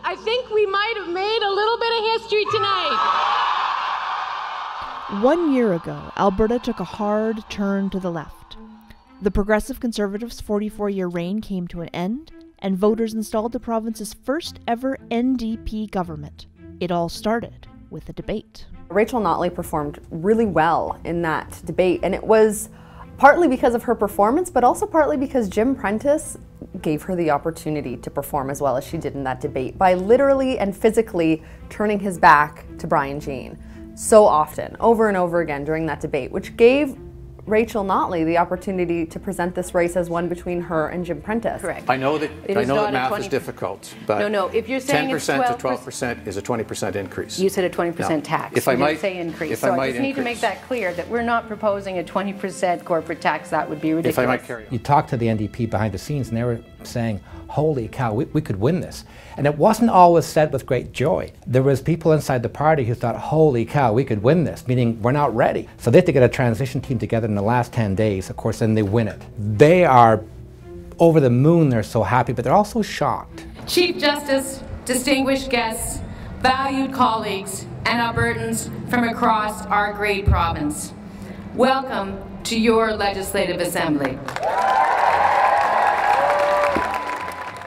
I think we might have made a little bit of history tonight. 1 year ago, Alberta took a hard turn to the left. The Progressive Conservatives' 44-year reign came to an end, and voters installed the province's first ever NDP government. It all started with a debate. Rachel Notley performed really well in that debate, and it was partly because of her performance, but also partly because Jim Prentice gave her the opportunity to perform as well as she did in that debate by literally and physically turning his back to Brian Jean so often, over and over again during that debate, which gave Rachel Notley the opportunity to present this race as one between her and Jim Prentice. Correct. I know that math is difficult, but no. If you're saying 10% to 12% is a 20% increase. You said a 20% tax. If I might say increase. If so I might just need to make that clear that we're not proposing a 20% corporate tax. That would be ridiculous. If I might carry on. You talked to the NDP behind the scenes, and they were saying, "Holy cow, we could win this." And it wasn't always said with great joy. There was people inside the party who thought, "Holy cow, we could win this," meaning we're not ready. So they had to get a transition team together in the last 10 days, of course, and they win it. They are over the moon, they're so happy, but they're also shocked. Chief Justice, distinguished guests, valued colleagues, and Albertans from across our great province, welcome to your Legislative Assembly.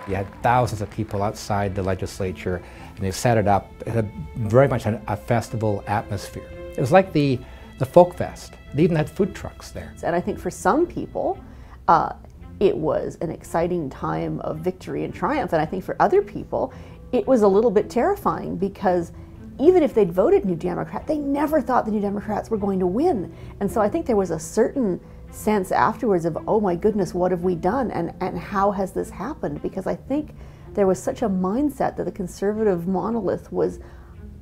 You had thousands of people outside the legislature, and they set it up. It had very much a festival atmosphere. It was like the folk fest. They even had food trucks there. And I think for some people, it was an exciting time of victory and triumph. And I think for other people, it was a little bit terrifying because even if they'd voted New Democrat, they never thought the New Democrats were going to win. And so I think there was a certain sense afterwards of, oh my goodness, what have we done, and how has this happened? Because I think there was such a mindset that the Conservative monolith was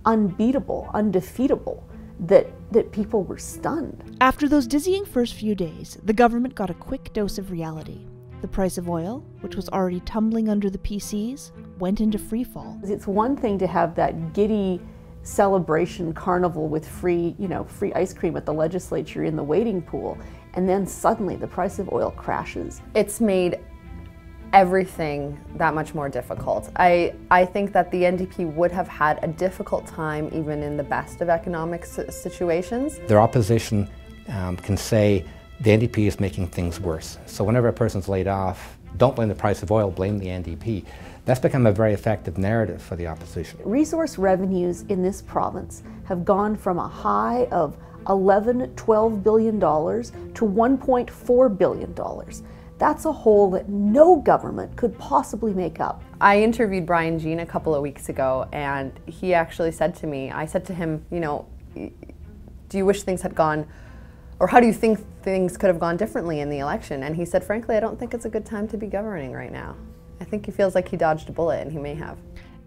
unbeatable, undefeatable, that people were stunned. After those dizzying first few days, the government got a quick dose of reality. The price of oil, which was already tumbling under the PCs, went into freefall. It's one thing to have that giddy celebration carnival with free ice cream at the legislature in the waiting pool, and then suddenly the price of oil crashes. It's made everything that much more difficult. I think that the NDP would have had a difficult time even in the best of economic situations. Their opposition can say the NDP is making things worse. So whenever a person's laid off, don't blame the price of oil, blame the NDP. That's become a very effective narrative for the opposition. Resource revenues in this province have gone from a high of $11–12 billion to $1.4 billion. That's a hole that no government could possibly make up. I interviewed Brian Jean a couple of weeks ago, and he actually said to me, I said to him, do you wish things had gone, or how do you think things could have gone differently in the election? And he said, frankly, I don't think it's a good time to be governing right now. I think he feels like he dodged a bullet, and he may have.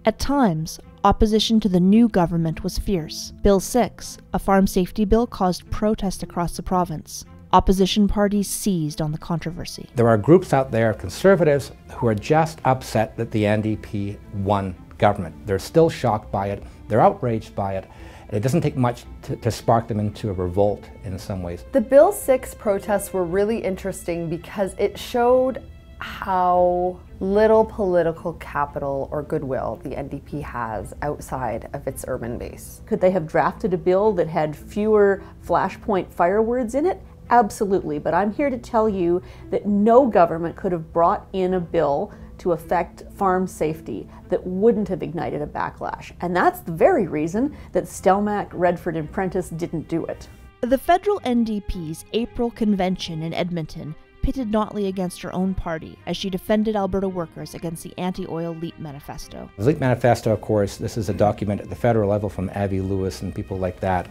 At times, opposition to the new government was fierce. Bill 6, a farm safety bill, caused protest across the province. Opposition parties seized on the controversy. There are groups out there of Conservatives who are just upset that the NDP won government. They're still shocked by it, they're outraged by it, and it doesn't take much to spark them into a revolt in some ways. The Bill 6 protests were really interesting because it showed how little political capital or goodwill the NDP has outside of its urban base. Could they have drafted a bill that had fewer flashpoint firewords in it? Absolutely, but I'm here to tell you that no government could have brought in a bill to affect farm safety that wouldn't have ignited a backlash. And that's the very reason that Stelmach, Redford, and Prentice didn't do it. The federal NDP's April convention in Edmonton pitted Notley against her own party as she defended Alberta workers against the anti-oil Leap Manifesto. The Leap Manifesto, of course, this is a document at the federal level from Avi Lewis and people like that,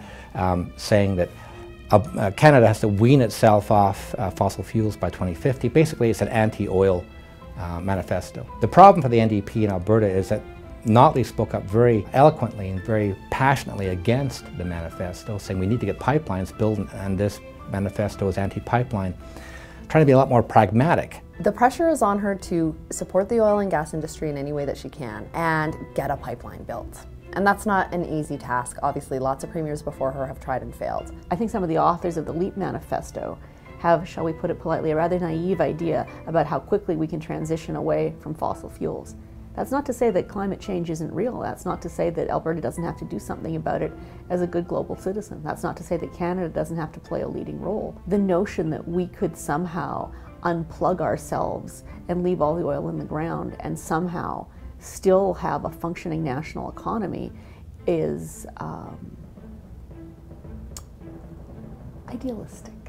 saying that Canada has to wean itself off fossil fuels by 2050. Basically, it's an anti-oil manifesto. The problem for the NDP in Alberta is that Notley spoke up very eloquently and very passionately against the manifesto, saying we need to get pipelines built, and this manifesto is anti-pipeline, trying to be a lot more pragmatic. The pressure is on her to support the oil and gas industry in any way that she can and get a pipeline built. And that's not an easy task. Obviously, lots of premiers before her have tried and failed. I think some of the authors of the Leap Manifesto have, shall we put it politely, a rather naive idea about how quickly we can transition away from fossil fuels. That's not to say that climate change isn't real. That's not to say that Alberta doesn't have to do something about it as a good global citizen. That's not to say that Canada doesn't have to play a leading role. The notion that we could somehow unplug ourselves and leave all the oil in the ground and somehow still have a functioning national economy is idealistic.